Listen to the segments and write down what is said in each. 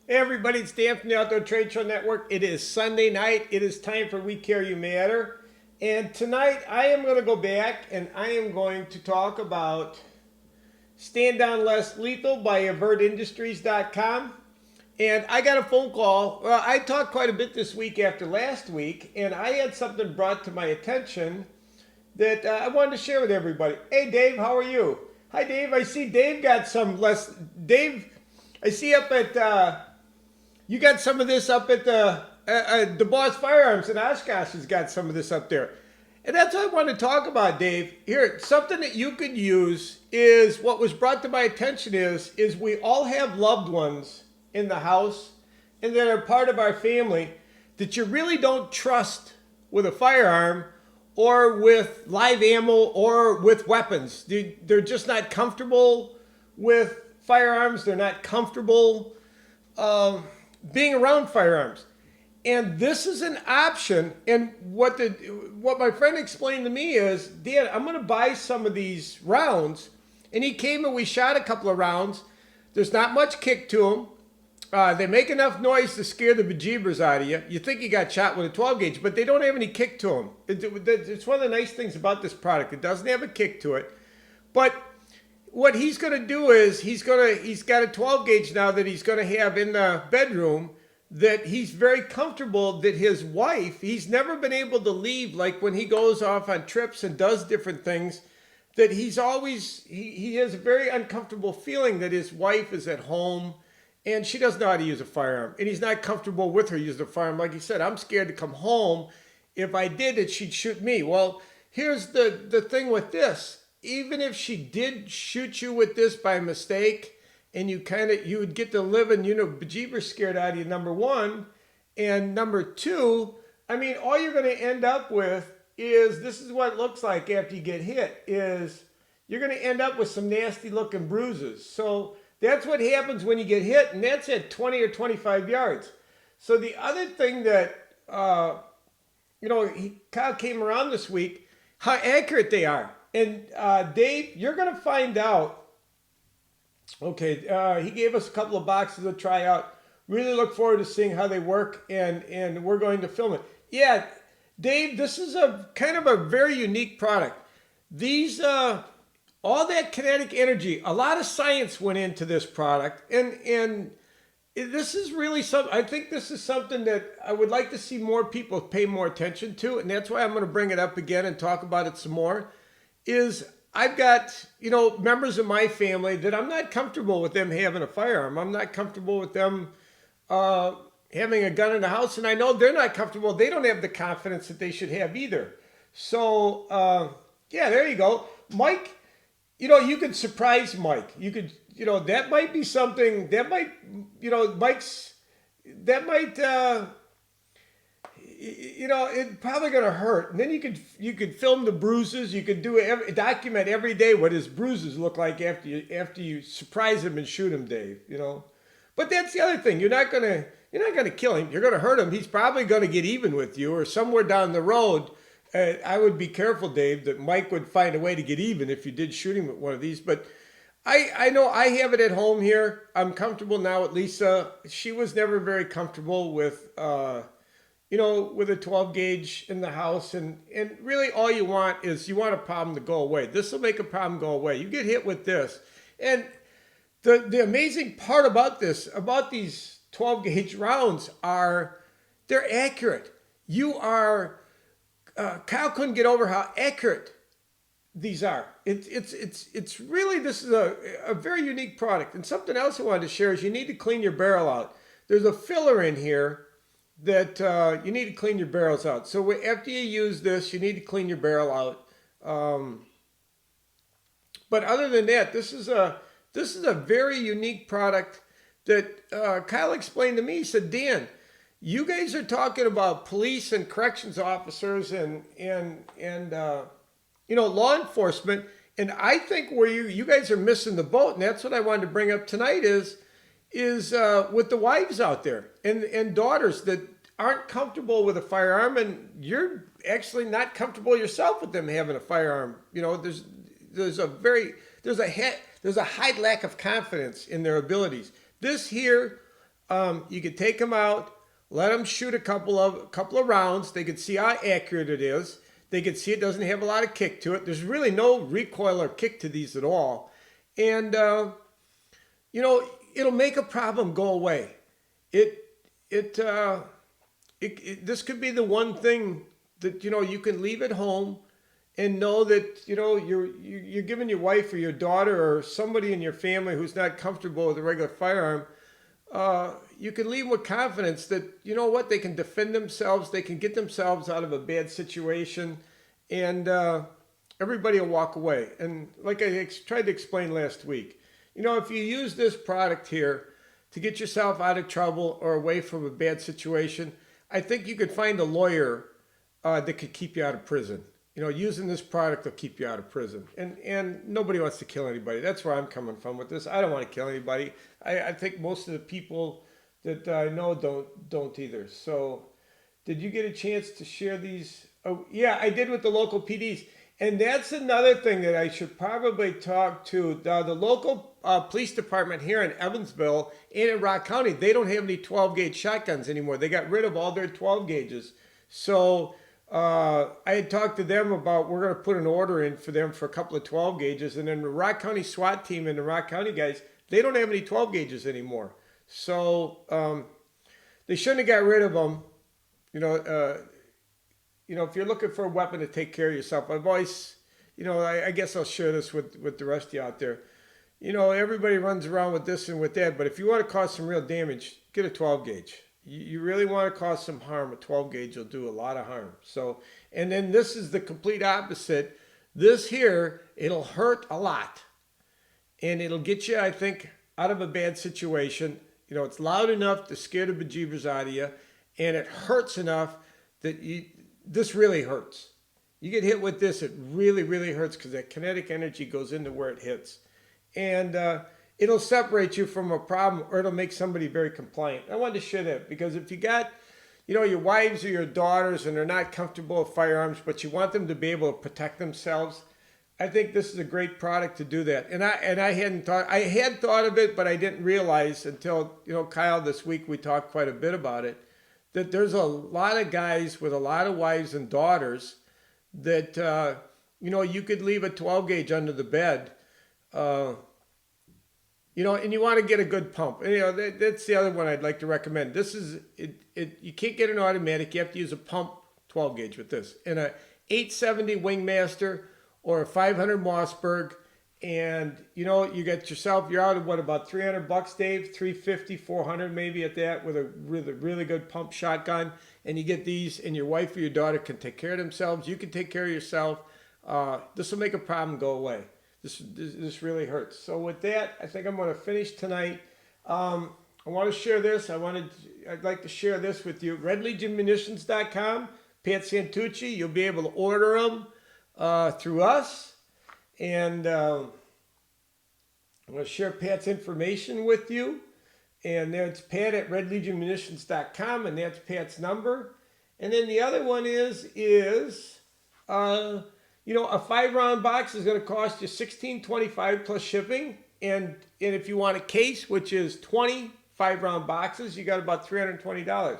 Hey everybody, it's Dan from the Outdoor Trade Show Network. It is Sunday night. It is time for We Care You Matter. And tonight I am going to go back and I am going to talk about StandDown Less Lethal by AvertIndustries.com. And I got a phone call. Well, I talked quite a bit this week after last week, and I had something brought to my attention that I wanted to share with everybody. Hey Dave, how are you? Hi Dave, I see Dave got some less. Dave, I see up at... You got some of this up at the Boss Firearms in Oshkosh has got some of this up there. And that's what I want to talk about, Dave. Here, something that you could use is what was brought to my attention is we all have loved ones in the house and that are part of our family that you really don't trust with a firearm or with live ammo or with weapons. They're just not comfortable with firearms. They're not comfortable being around firearms. And this is an option. And what my friend explained to me is, Dan, I'm going to buy some of these rounds. And he came and we shot a couple of rounds. There's not much kick to them. They make enough noise to scare the bejeebers out of you. You think you got shot with a 12 gauge, but they don't have any kick to them. It's one of the nice things about this product. It doesn't have a kick to it. But what he's going to do is he's got a 12 gauge now that he's going to have in the bedroom that he's very comfortable that his wife, he's never been able to leave, like when he goes off on trips and does different things, that he's always, he has a very uncomfortable feeling that his wife is at home and she doesn't know how to use a firearm. And he's not comfortable with her using a firearm. Like he said, I'm scared to come home. If I did it, she'd shoot me. Well, here's the thing with this. Even if she did shoot you with this by mistake and you would get to live in, bejeebers scared out of you, number one. And number two, I mean, all you're going to end up with is, this is what it looks like after you get hit, is you're going to end up with some nasty looking bruises. So that's what happens when you get hit, and that's at 20 or 25 yards. So the other thing that, Kyle came around this week, how accurate they are. And Dave, you're going to find out. Okay, he gave us a couple of boxes to try out. Really look forward to seeing how they work, and we're going to film it. Yeah, Dave, this is a kind of a very unique product. These, all that kinetic energy, a lot of science went into this product, and this is really something. I think this is something that I would like to see more people pay more attention to, and that's why I'm going to bring it up again and talk about it some more. Is I've got, members of my family that I'm not comfortable with them having a firearm. I'm not comfortable with them having a gun in the house. And I know they're not comfortable. They don't have the confidence that they should have either. So, yeah, there you go. Mike, you could surprise Mike. You could, that might be something that might, it's probably going to hurt. And then you could film the bruises. You could document every day what his bruises look like after you surprise him and shoot him, Dave. But that's the other thing. You're not gonna kill him. You're gonna hurt him. He's probably gonna get even with you, or somewhere down the road. I would be careful, Dave, that Mike would find a way to get even if you did shoot him with one of these. But I know I have it at home here. I'm comfortable now with Lisa. She was never very comfortable with with a 12 gauge in the house, and really all you want is you want a problem to go away. This will make a problem go away. You get hit with this. And the amazing part about these 12 gauge rounds they're accurate. Kyle couldn't get over how accurate these are. It's really, this is a very unique product. And something else I wanted to share is you need to clean your barrel out. There's a filler in here that you need to clean your barrels out. So after you use this, you need to clean your barrel out. But other than that, this is a very unique product that Kyle explained to me. He said, Dan, you guys are talking about police and corrections officers and law enforcement, and I think where you guys are missing the boat, and that's what I wanted to bring up tonight is with the wives out there and daughters that aren't comfortable with a firearm, and you're actually not comfortable yourself with them having a firearm. There's a high lack of confidence in their abilities. This here You could take them out, let them shoot a couple of rounds. They could see how accurate it is. They could see it doesn't have a lot of kick to it. There's really no recoil or kick to these at all. And, it'll make a problem go away. This could be the one thing that, you can leave at home and know that, you're giving your wife or your daughter or somebody in your family who's not comfortable with a regular firearm, you can leave with confidence that, they can defend themselves, they can get themselves out of a bad situation, and everybody will walk away. And like I tried to explain last week, if you use this product here to get yourself out of trouble or away from a bad situation, I think you could find a lawyer that could keep you out of prison. Using this product will keep you out of prison. And nobody wants to kill anybody. That's where I'm coming from with this. I don't want to kill anybody. I think most of the people that I know don't either. So did you get a chance to share these? Oh, yeah, I did with the local PDs. And that's another thing that I should probably talk to the local police department here in Evansville and in Rock County. They don't have any 12-gauge shotguns anymore. They got rid of all their 12 gauges. So I had talked to them about we're going to put an order in for them for a couple of 12 gauges. And then the Rock County SWAT team and the Rock County guys, they don't have any 12 gauges anymore. So they shouldn't have got rid of them. If you're looking for a weapon to take care of yourself, I've always, I guess I'll share this with the rest of you out there. Everybody runs around with this and with that, but if you want to cause some real damage, get a 12 gauge. You really want to cause some harm. A 12 gauge will do a lot of harm. So, and then this is the complete opposite. This here, it'll hurt a lot, and it'll get you, I think, out of a bad situation. It's loud enough to scare the bejeebers out of you, and it hurts enough that this really hurts. You get hit with this, it really, really hurts because that kinetic energy goes into where it hits. And it'll separate you from a problem, or it'll make somebody very compliant. I wanted to share that because if you got, your wives or your daughters and they're not comfortable with firearms, but you want them to be able to protect themselves, I think this is a great product to do that. And I had thought of it, but I didn't realize until, Kyle, this week we talked quite a bit about it, that there's a lot of guys with a lot of wives and daughters that, you could leave a 12 gauge under the bed, and you want to get a good pump. And, that's the other one I'd like to recommend. This is, you can't get an automatic. You have to use a pump 12 gauge with this. And a 870 Wingmaster or a 500 Mossberg. And, you got yourself, you're out of about $300, Dave, 350, 400 maybe at that with a really good pump shotgun. And you get these, and your wife or your daughter can take care of themselves. You can take care of yourself. This will make a problem go away. This really hurts. So with that, I think I'm going to finish tonight. I want to share this. I'd like to share this with you. RedLegionMunitions.com, Pat Santucci. You'll be able to order them through us. And I'm going to share Pat's information with you. And that's Pat at RedLegionMunitions.com, and that's Pat's number. And then the other one is a 5-round box is going to cost you $16.25 plus shipping. And if you want a case, which is 20 5-round boxes, you got about $320.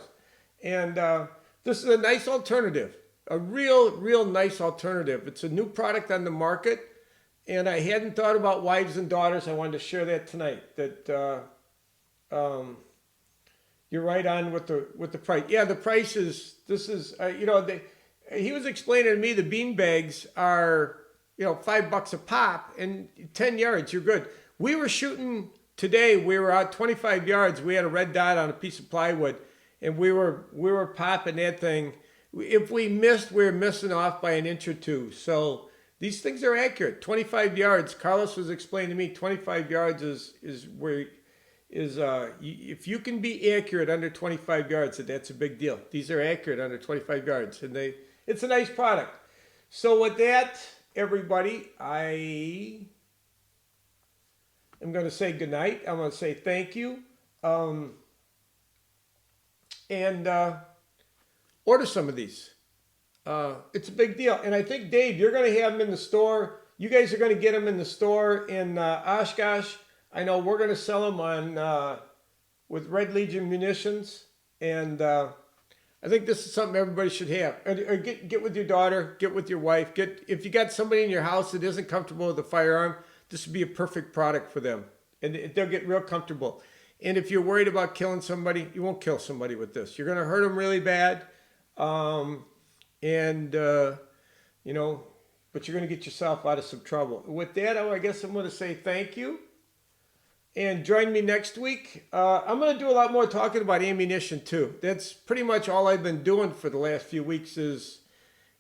And this is a nice alternative, a real nice alternative. It's a new product on the market, and I hadn't thought about wives and daughters. I wanted to share that tonight. That you're right on with the price. Yeah, the price is. This is he was explaining to me the bean bags are, $5 a pop, and 10 yards, you're good. We were shooting today, we were out 25 yards, we had a red dot on a piece of plywood, and we were popping that thing. If we missed, we were missing off by an inch or two. So these things are accurate. 25 yards, Carlos was explaining to me, 25 yards is where, if you can be accurate under 25 yards, that's a big deal. These are accurate under 25 yards, and it's a nice product. So with that, everybody, I am going to say goodnight. I'm going to say thank you. And order some of these. It's a big deal. And I think, Dave, you're going to have them in the store. You guys are going to get them in the store in Oshkosh. I know we're going to sell them on with RedLegion munitions, and I think this is something everybody should have. Or get with your daughter, get with your wife, if you got somebody in your house that isn't comfortable with a firearm, this would be a perfect product for them, and they'll get real comfortable. And if you're worried about killing somebody, you won't kill somebody with this. You're going to hurt them really bad, you know, but you're going to get yourself out of some trouble. With that, I guess I'm going to say thank you. And join me next week. I'm going to do a lot more talking about ammunition too. That's pretty much all I've been doing for the last few weeks is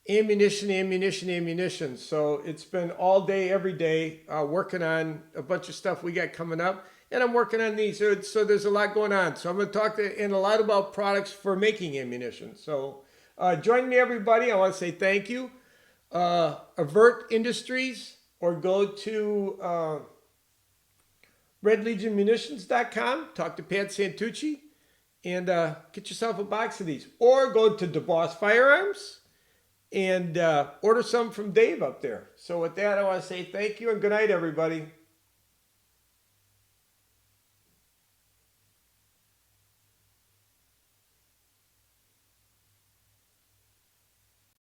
ammunition, ammunition, ammunition. So it's been all day, every day, working on a bunch of stuff we got coming up. And I'm working on these. So there's a lot going on. So I'm going to talk in a lot about products for making ammunition. So join me, everybody. I want to say thank you. AvertIndustries, or go to RedLegionMunitions.com. Talk to Pat Santucci and get yourself a box of these. Or go to DeBoss Firearms and order some from Dave up there. So with that, I want to say thank you and good night, everybody.